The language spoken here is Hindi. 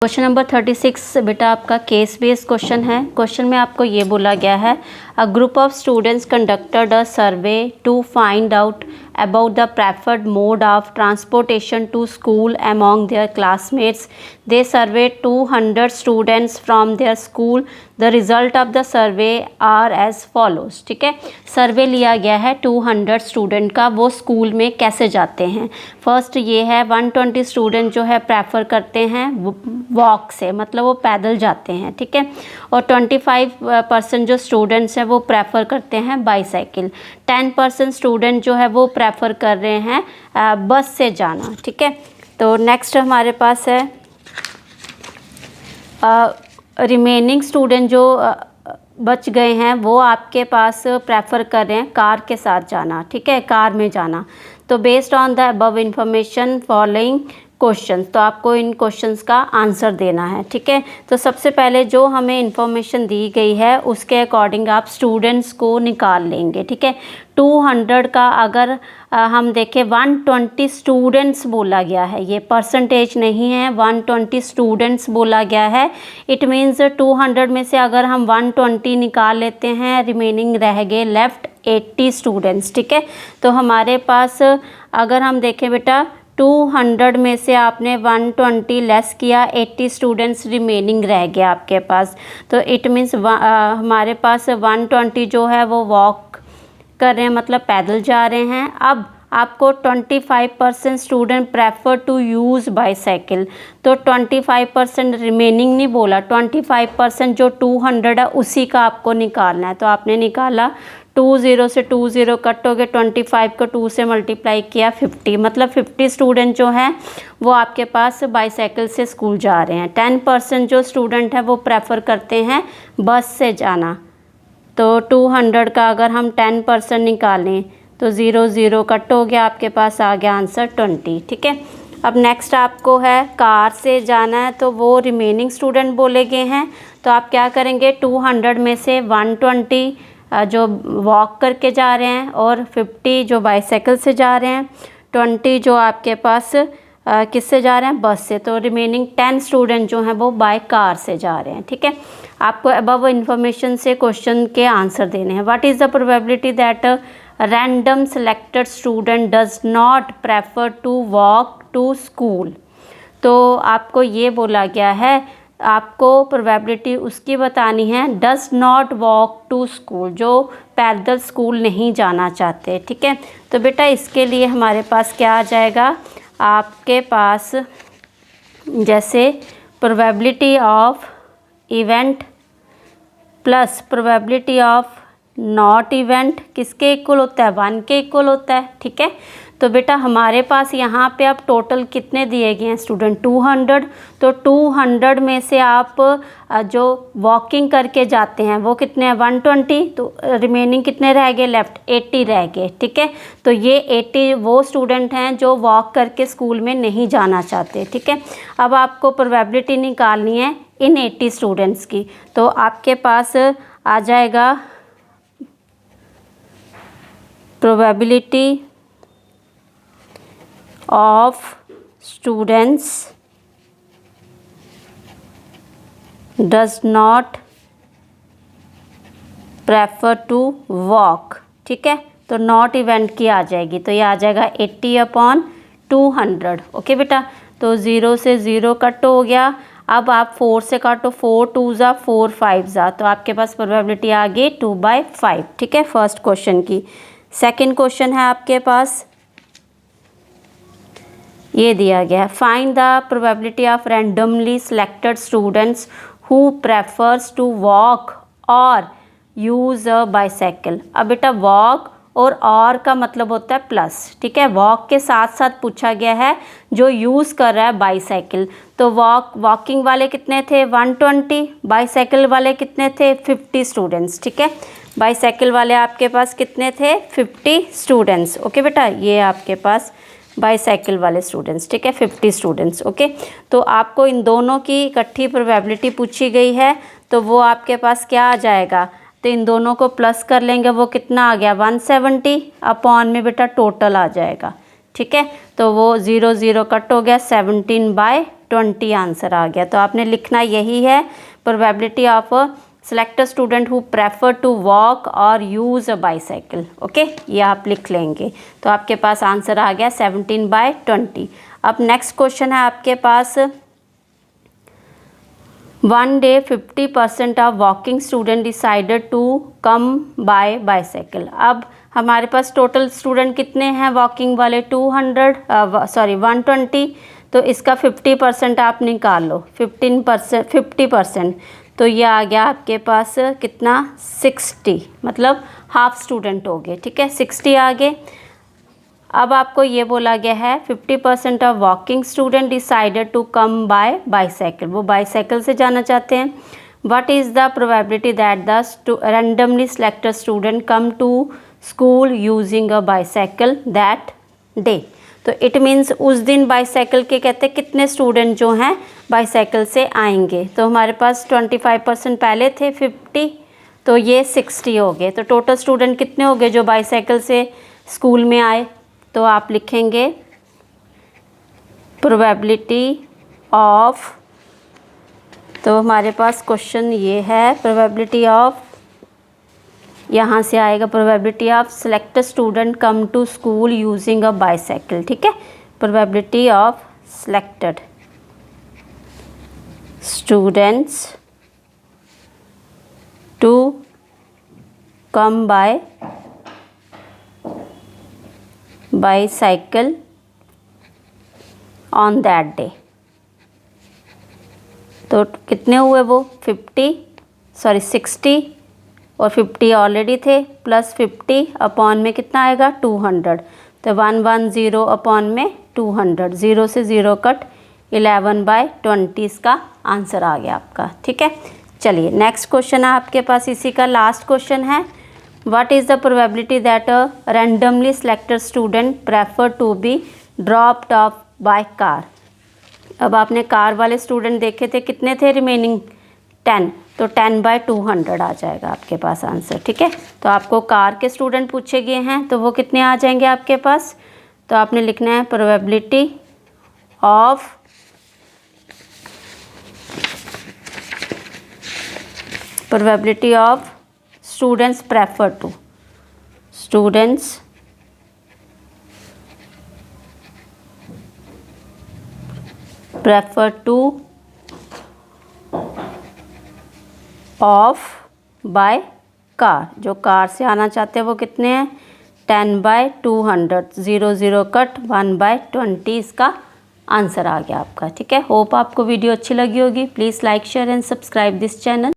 क्वेश्चन नंबर 36 बेटा आपका केस बेस्ड क्वेश्चन है। क्वेश्चन में आपको ये बोला गया है, a group of students conducted a survey to find out about the preferred mode of transportation to school among their classmates. They survey 200 students from their school. The result of the survey are as follows. ठीक है, सर्वे लिया गया है 200 स्टूडेंट का, वो स्कूल में कैसे जाते हैं। फर्स्ट ये है 120 स्टूडेंट जो है प्रेफर करते हैं वॉक से, मतलब वो पैदल जाते हैं। ठीक है, और 25% जो स्टूडेंट्स हैं वो प्रेफर करते हैं बाईसाइकिल। 10% स्टूडेंट जो है वो प्रेफर कर रहे हैं बस से जाना। ठीक है, तो नेक्स्ट हमारे पास है रिमेनिंग स्टूडेंट जो बच गए हैं वो आपके पास प्रेफर कर रहे हैं कार के साथ जाना। ठीक है, कार में जाना। तो based on the above information following question, तो आपको इन क्वेश्चंस का आंसर देना है। ठीक है, तो सबसे पहले जो हमें इंफॉर्मेशन दी गई है उसके अकॉर्डिंग आप स्टूडेंट्स को निकाल लेंगे। ठीक है, 200 का अगर हम देखें 120 स्टूडेंट्स बोला गया है, ये परसेंटेज नहीं है, 120 स्टूडेंट्स बोला गया है। इट मीन्स 200 में से अगर हम 120 निकाल लेते हैं, रिमेनिंग रह गए लेफ्ट 80 स्टूडेंट्स। ठीक है, तो हमारे पास अगर हम देखें बेटा 200 में से आपने 120 लेस किया, 80 स्टूडेंट्स रिमेनिंग रह गया आपके पास। तो इट मीन्स हमारे पास 120 जो है वो वॉक कर रहे हैं, मतलब पैदल जा रहे हैं। अब आपको 25% student prefer to use bicycle, तो 25% रिमेनिंग नहीं बोला, 25% जो 200 है उसी का आपको निकालना है। तो आपने निकाला 20 से 20 कट हो गए, 25 को 2 से मल्टीप्लाई किया 50, मतलब 50 स्टूडेंट जो हैं वो आपके पास बाईसाइकिल से स्कूल जा रहे हैं। 10% जो स्टूडेंट हैं वो प्रेफर करते हैं बस से जाना। तो 200 का अगर हम 10% निकालें तो 0 कट हो गया, आपके पास आ गया आंसर 20। ठीक है, अब नेक्स्ट आपको है कार से जाना है, तो वो रिमेनिंग स्टूडेंट बोले गए हैं। तो आप क्या करेंगे, 200 में से 120 जो वॉक करके जा रहे हैं और 50 जो बाईसाइकिल से जा रहे हैं, 20 जो आपके पास किससे जा रहे हैं, बस से। तो रिमेनिंग 10 स्टूडेंट जो हैं वो बाय कार से जा रहे हैं। ठीक है, आपको अबव इन्फॉर्मेशन से क्वेश्चन के आंसर देने हैं। What is the probability that random selected student does not prefer to walk to school. तो आपको ये बोला गया है, आपको प्रोबेबिलिटी उसकी बतानी है does not walk to school, जो पैदल स्कूल नहीं जाना चाहते। ठीक है, तो बेटा इसके लिए हमारे पास क्या आ जाएगा, आपके पास जैसे probability of event plus probability of not event किसके इक्वल होता है, 1 के इक्वल होता है। ठीक है, तो बेटा हमारे पास यहाँ पे अब टोटल कितने दिए गए हैं स्टूडेंट, 200। तो 200 में से आप जो वॉकिंग करके जाते हैं वो कितने हैं, 120। तो रिमेनिंग कितने रह गए, लेफ्ट 80 रह गए। ठीक है, तो ये 80 वो स्टूडेंट हैं जो वॉक करके स्कूल में नहीं जाना चाहते। ठीक है, अब आपको प्रोबेबिलिटी निकालनी है इन 80 स्टूडेंट्स की। तो आपके पास आ जाएगा probability of students does not prefer to walk। ठीक है, तो नॉट इवेंट की आ जाएगी, तो ये आ जाएगा 80/200। ओके बेटा, तो 0 से 0 कट हो गया। अब आप 4 से काटो, 4 2 ज़ा 4 5 ज़ा, तो आपके पास प्रोबेबिलिटी आ गई 2/5। ठीक है, फर्स्ट क्वेश्चन की। सेकंड क्वेश्चन है आपके पास, ये दिया गया है, find the probability of randomly selected students who prefers to walk और यूज़ अ बाईसाइकिल। अब बेटा वॉक और का मतलब होता है प्लस। ठीक है, वॉक के साथ साथ पूछा गया है जो यूज़ कर रहा है बाईसाइकिल। तो वॉकिंग वाले कितने थे, 120, बाईसाइकिल वाले कितने थे, 50 स्टूडेंट्स। ठीक है, बाईसाइकिल वाले आपके पास कितने थे, 50 स्टूडेंट्स। ओके बेटा, ये आपके पास बाईसाइकिल वाले स्टूडेंट्स। ठीक है, 50 स्टूडेंट्स। ओके, तो आपको इन दोनों की इकट्ठी प्रोबेबिलिटी पूछी गई है, तो वो आपके पास क्या आ जाएगा, तो इन दोनों को प्लस कर लेंगे, वो कितना आ गया 170 अपॉन में बेटा टोटल आ जाएगा। ठीक है, तो वो 0 0 कट हो गया, 17/2 20 आंसर आ गया। तो आपने लिखना यही है, probability of select a student who prefer to walk और यूज़ अ बाईसाइकिल। ओके, ये आप लिख लेंगे। तो आपके पास आंसर आ गया 17/20। अब नेक्स्ट क्वेश्चन है आपके पास, 1 day 50% of walking student decided to come by bicycle. अब हमारे पास टोटल स्टूडेंट कितने हैं वॉकिंग वाले, 120। तो इसका 50% आप निकाल लो, 50%, तो ये आ गया आपके पास कितना, 60, मतलब हाफ स्टूडेंट हो गए। ठीक है, 60 आ गए। अब आपको ये बोला गया है 50% of walking student decided to come by bicycle, वो बाईसाइकिल से जाना चाहते हैं। What is the probability that the randomly selected student come to school using a bicycle that day. तो इट मीन्स उस दिन बाईसाइकिल के कहते हैं कितने स्टूडेंट जो हैं बाईसाइकिल से आएंगे। तो हमारे पास 25% पहले थे, 50, तो ये 60 हो गए। तो टोटल स्टूडेंट कितने हो गए जो बाईसाइकिल से स्कूल में आए। तो आप लिखेंगे प्रोबेबिलिटी ऑफ, तो हमारे पास क्वेश्चन ये है, प्रोबेबिलिटी ऑफ, यहाँ से आएगा probability of select student come to school using a bicycle. ठीक है, probability of selected students to come by bicycle on that day. तो कितने हुए वो, 60 और 50 ऑलरेडी थे, प्लस 50 अपॉन में कितना आएगा, 200। तो 110 अपॉन में 200, 0 से 0 कट, 11/20 इसका आंसर आ गया आपका। ठीक है, चलिए नेक्स्ट क्वेश्चन है आपके पास, इसी का लास्ट क्वेश्चन है। What is the probability that a randomly selected student prefer to be dropped off by car. अब आपने कार वाले स्टूडेंट देखे थे, कितने थे रिमेनिंग, 10, तो 10/200 आ जाएगा आपके पास आंसर। ठीक है, तो आपको कार के स्टूडेंट पूछे गए हैं, तो वो कितने आ जाएंगे आपके पास। तो आपने लिखना है probability of students prefer to, of by car, जो कार से आना चाहते हैं वो कितने हैं, 10/200, 0 कट, 1/20 इसका आंसर आ गया आपका। ठीक है, होप आपको वीडियो अच्छी लगी होगी। Please like, share and subscribe this channel.